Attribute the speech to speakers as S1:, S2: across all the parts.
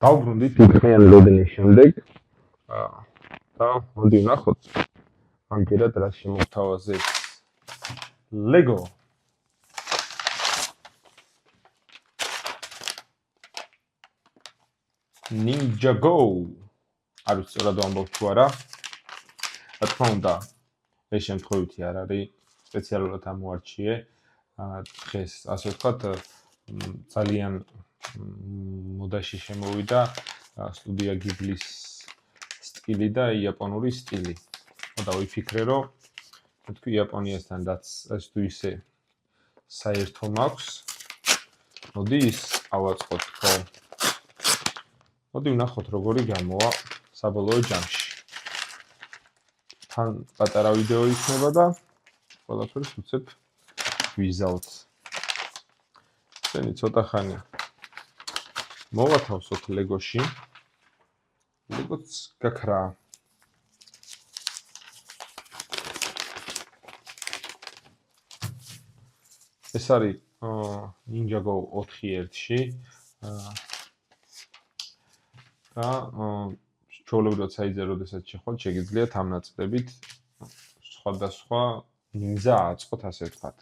S1: დავბრუნდით თითქმის ლოდენის შემდეგ და მოდი ვნახოთ ამჯერად რა შემოგთავაზეთ Lego Ninjago არ ვიცი სწორად ვამბობ თუ არა რა თქმა უნდა ეს შემთხვევითი არ არის სპეციალურად ამოარჩიე დღეს ასე ვთქვათ ძალიან მოდაში შემოვიდა სტუდია Ghibli-ის სტილი და იაპონური სტილი. და ვიფიქრე რომ თქვი იაპონიასთანაც ეს თუ ისე საერთო მაქვს. მოდი ის ავაწყოთ ხო. მოდი ვნახოთ როგორი გამოვა საბოლოო ჯამში. თან პატარა ვიდეო იქნება და ყველაფერს უცებ ვიზავთ. წენი ცოტა ხანი მოვათავსოთ ლეგოში. ლეგოც გაქრა. ეს არის Ninjago 4-1-ში და ჩვეულებრივად საიძე როდესაც შეხვალ შეგიძლიათ ამ ნაწილებით სხვადასხვა ნინძა აწყოთ ასე ვთქვათ.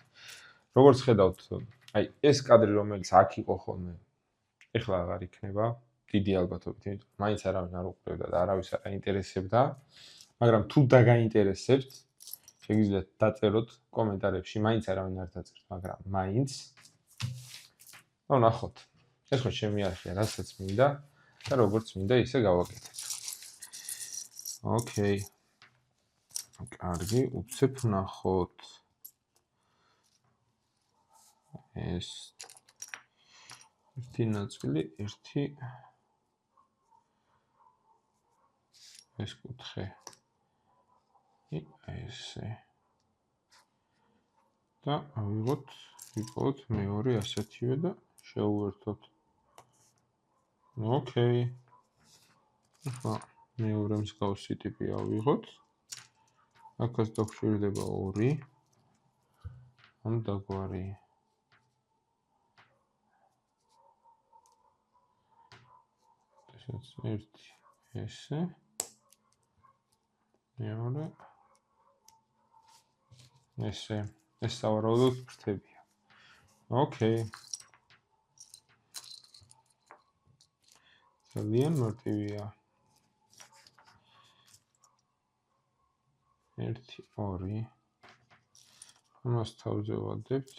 S1: როგორც ხედავთ, აი ეს კადრი რომელიც აქ იყო ხოლმე ეხლა აღარ იქნება დიდი ალბათობით, იმიტომ რომ მაინც არავინ არ უყურებდა და არავის არ აინტერესებდა, მაგრამ თუ დაგაინტერესებთ, შეგიძლიათ დაწეროთ კომენტარებში, მაინც არავინ არ დაწერთ, მაგრამ მაინც. და ვნახოთ. ეს ხო შემიარხია, რასაც მინდა და როგორც მინდა ისე გავაკეთებ. ოკეი. კარგი, უცებ ვნახოთ. ეს ერთი ნაწილი, ერთი ეს კუთხე. ესე. და ვიყოთ მეორე ასეთივე და შევუერთოთ. ოკეი. ახლა მეორე მსგავსი ტიპი ავიღოთ. აქაც დაგვჭირდება 2. ამ დაგვარი. ესეც ერთი ესე. მეორე ესე. ეს სავარაუდოდ ფრთებია. ოკეი. ძალიან მარტივია. 1 2 ამას თავზე ვადებთ.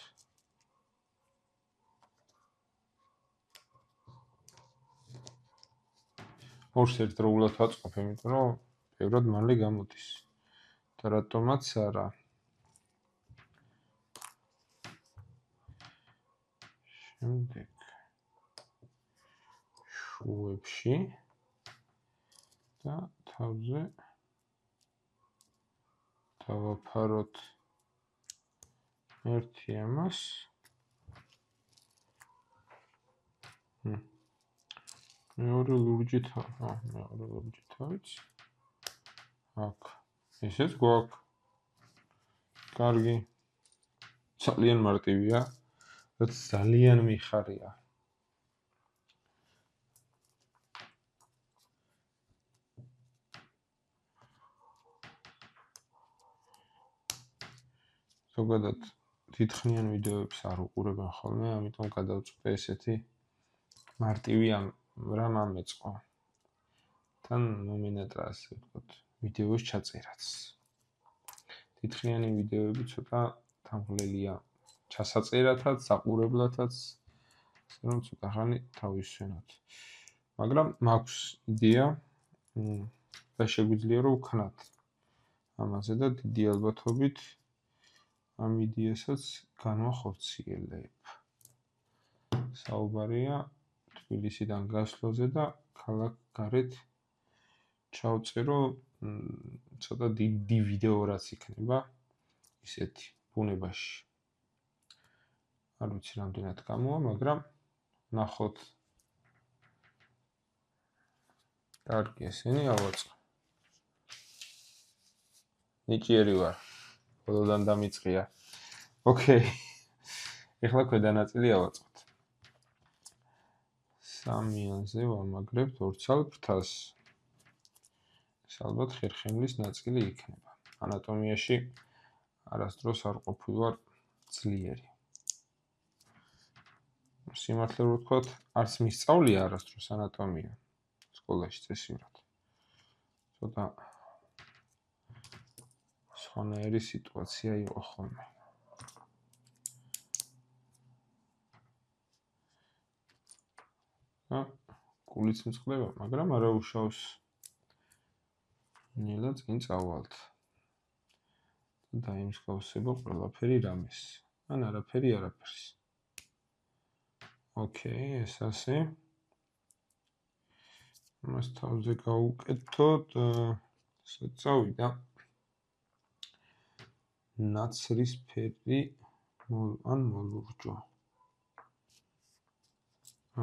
S1: ორს ერთდროულად ვაწყობ, იმიტომ რომ ბევრად მალე გამოდის. და რატომაც არა. შემდეგ შუებში და თავზე დავაფაროთ ერთი ამას. მეორე ლურჯი თავიც. აქ. ესეც გვაქვს. კარგი. ძალიან მარტივია. რაც ძალიან მიხარია. ზოგადად თითქმიან ვიდეოებს არ უყურებენ ხოლმე, ამიტომ გადავწყვეტე ესეთი მარტივი რამ ამეწყო. თან მომინატრა ასე ვთქვათ, ვიდეოს ჩაწერაც. თითქმიანი ვიდეოები ცოტა თამღლელია ჩასაწერათაც, საყურებლათაც, ასე რომ ცოტა ხანი თავისვენოთ. მაგრამ მაქვს იდეა და შეგვიძლია რომ ვქნათ ამაზე და დიდი ალბათობით ამ იდეასაც განვახორციელებ. საუბარია თბილისიდან გასვლაზე და ქალაქ გარეთ ჩავწერო ცოტა დიდი ვიდეო რაც იქნება ისეთი ბუნებაში. არ ვიცი რამდენად გამოვა, მაგრამ ნახოთ. კარგი, ესენი ავაწყო. ნიჭიერი ვარ. ბოლოდან დამიწყია. ოკეი. ეხლა ქვედა ნაწილი ავაწყოთ. სამიანზე ვამაგრებთ ორცალ ფრთას. ეს ალბათ ხერხემლის ნაწილი იქნება. ანატომიაში არასდროს არ ყოფილვარ ძლიერი. სიმართლე რომ ვთქვათ, არც მისწავლია არასდროს ანატომია სკოლაში წესივრად. ცოტა სხვანაირი სიტუაცია იყო ხოლმე. გულიც მწყდება, მაგრამ არა უშავს. ნელა წინ წავალთ. დაიმსგავსება ყველაფერი რამეს. ან არაფერი არაფერს. ოკეი, ეს ასე. მას თავზე გავუკეთოთ, წავიდა. ნაცრისფერი ან მოლურჯო.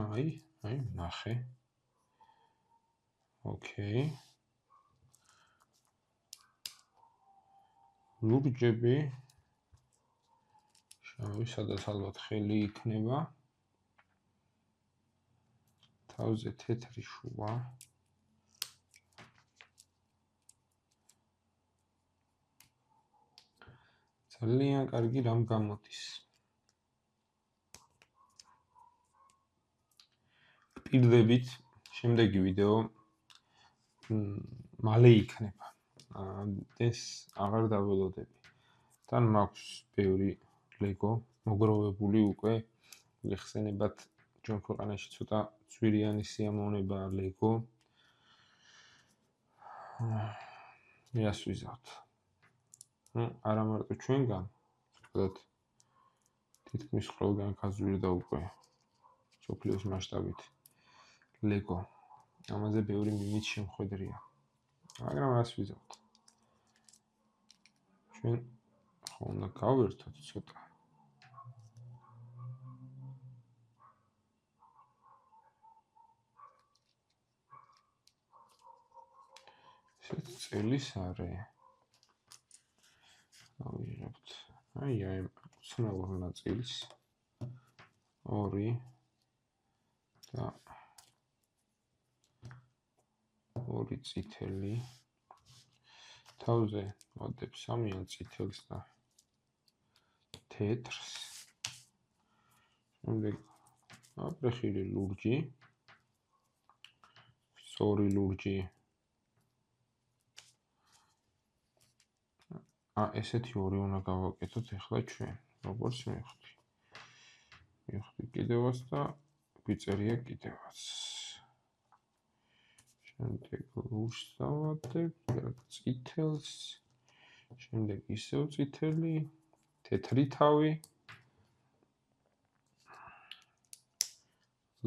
S1: აი, ნახე. ოკეი. ლურჯები შავი, სადაც ალბათ ხელი იქნება. თავზე თეთრი შუა. ძალიან კარგი რამ გამოდის. პირდებით შემდეგი ვიდეო მალე იქნება. ეს აღარ დაველოდები. თან მაქვს ბევრი ლეგო მოგროვებული უკვე. გიხსენებათ ჩვენ ქვეყანაში ცოტა ძვირიანი სიამოვნება ლეგო. მეას ვიზავთ. არა მარტო ჩვენგან, ვთქვათ, თითქმის ყველგან გაზვირდა უკვე სოფლიოს მასშტაბით ლეგო. ამაზე ბევრი მინიც შემხვედრია. მაგრამ რას ვიზავთ? ჩვენ ხო უნდა გავერთოთ ცოტა. ესეც წელის არე. ავიღებთ. აი უცნაურ ნაწილს. 2 და 2 წითელი. თავზე ვადებ 3 წითელს და თეთრს. შემდეგ აპრეხილი ლურჯი. სწორი ლურჯი. ესეთი 2 უნდა გავაკეთოთ ახლა ჩვენ. როგორც მივხვდი. მივხვდი კიდევაც და გვიწერია კიდევაც. შემდეგ ლურჯს დავადებ, წითელს. შემდეგ ისევ წითელი, თეთრი თავი.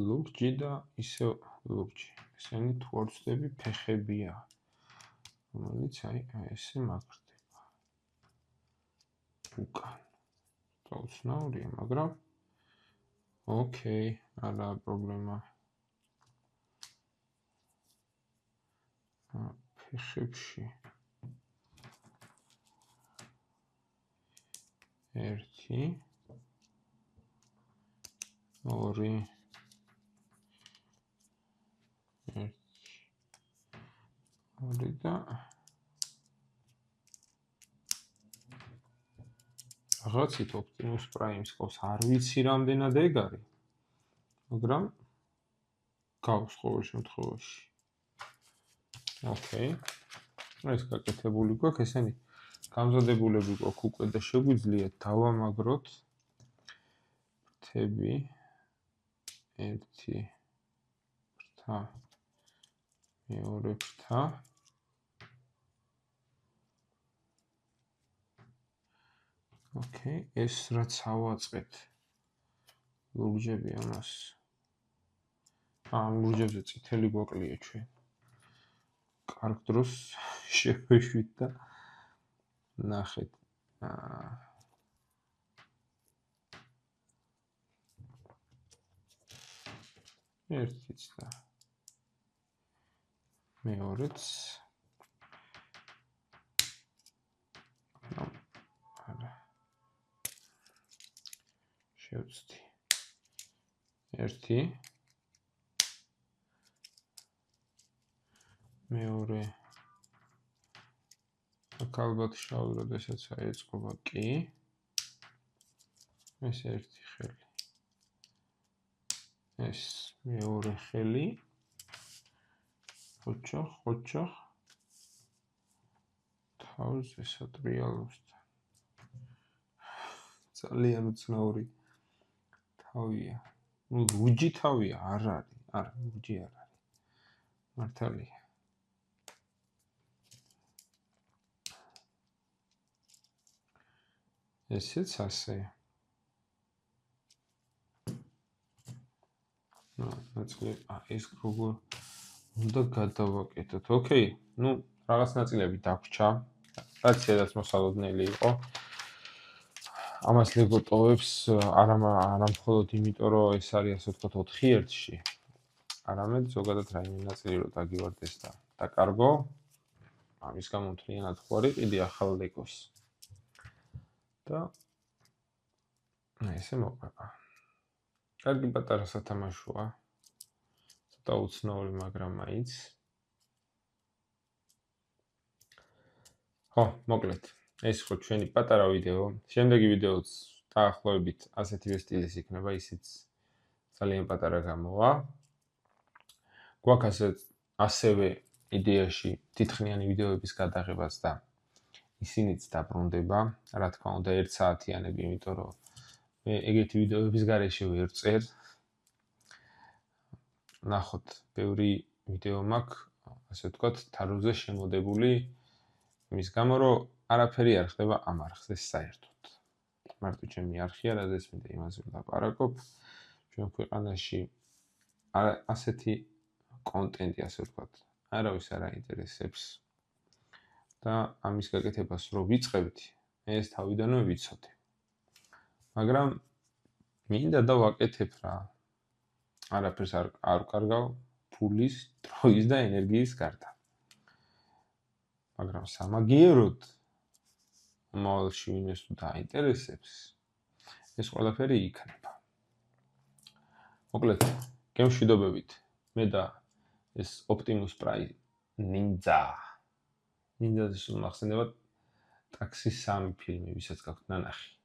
S1: ლურჯი და ისევ ლურჯი. ესენი თუ არ ვცდები ფეხებია. რომელიც აი ესე მაგრდება. უკან. დაუცნაურია, მაგრამ ოკეი, არა პრობლემა. ფეხებში 1 2 1 და რაღაცით Optimus Prime-ს ყავს, არ ვიცი რამდენად ეგ არის, მაგრამ გავს ყოველ შემთხვევაში. ოკეი. ეს გაკეთებული გვაქვს, ესენი გამზადებულები გვაქვს უკვე და შეგვიძლია დავამაგროთ ფრთები 1 ფრთა, 2 ფრთა. ოკეი, ეს რაც ავაწყეთ. ლურჯები ამას. ამ ლურჯებზე წითელი გვაკლია ჩვენ. კარგ დროს შევეშვით და ნახეთ. ერთიც და მეორეც. არა. შევწდი. 1 მეორე აქ ალბათ შავი როდესაც აეწყობა კი ეს ერთი ხელი ეს მეორე ხელი ხოჩო თავზე სატრიალოსთან ძალიან უცნაური თავია ну ლუჯი თავია არ არის არა ლუჯი არ არის მართალია ესეც ასე ნაწილი ეს როგორ უნდა გადავაკეთოთ ოკეი ну რაღაც ნაწილები დაგვრჩა რაც სადაც მოსალოდნელი იყო ამას ლეგო ტოვებს არა მხოლოდ იმიტომ რომ ეს არის ასე ვთქვათ 4-1-ში არამედ ზოგადად რაიმე ნაწილი რომ დაგივარდეს და დაკარგო ამის გამო მთლიანად ხوارი ყიდი ახალ ლეგოს და ესე მოყვება კარგი პატარა სათამაშოა ცოტა უცნაური მაგრამ მაინც ხო მოკლედ ეს ხო ჩვენი პატარა ვიდეო შემდეგი ვიდეოც დაახლოებით ასეთივე სტილის იქნება ისიც ძალიან პატარა გამოვა გვაქვს ასევე იდეაში თითქმიანი ვიდეოების გადაღებაც და ისინიც დაბრუნდება რა თქმა უნდა 1 საათიანები იმიტომ რომ მე ეგეთი ვიდეოების გარეშე ვერ წერ ნახოთ ბევრი ვიდეო მაქვს ასე ვთქვათ თაროზე შემოდებული იმის გამო რომ არაფერი არ ხდება ამ არხზე საერთოდ მარტო ჩემი არხია რადგან მინდა იმაზე ვლაპარაკობ ჩვენ ქვეყანაში ასეთი კონტენტი ასე ვთქვათ არავის არ აინტერესებს და ამის გაკეთებას რო ვიწყებთ ეს თავიდანვე ვიცოდე მაგრამ მინდა და ვაკეთებ რა არაფერს არ ვკარგავ ფულის დროის და ენერგიის გარდა მაგრამ სამაგიეროდ მომავალში ვინმეს თუ დაინტერესებს ეს ყველაფერი იქნება მოკლედ გემშვიდობებით მე და ეს ოპტიმუს პრაიმ ნინძაზე სულ მახსენდებათ ტაქსი 3 ფილმი ვისაც გაქვთ ნანახი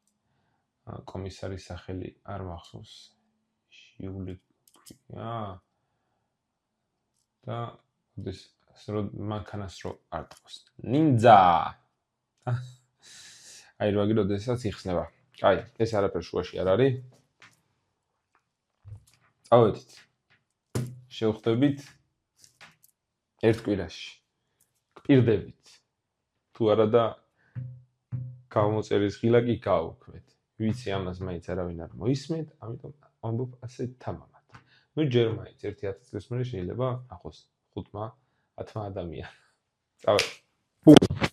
S1: კომისარის სახელი არ მახსოვს ჟიული და ეს რომ მანქანას რო არ ტყავს ნინძა აი რა გიროდესაც იხსნება აი ეს არაფერ შუაში არ არის წავედით შევხვდებით ერთ კვირაში გპირდებით თუ არა და გამოწერის ღილა კი გავუქვეთ ვიცი ამას მაინც არავინ არ მოისმენთ ამიტომ ამბობ ასე თამამად ნუ ჯერ მაინც 1000 წლის მერე შეიძლება ახლოს 5-10 ადამიანს წავედით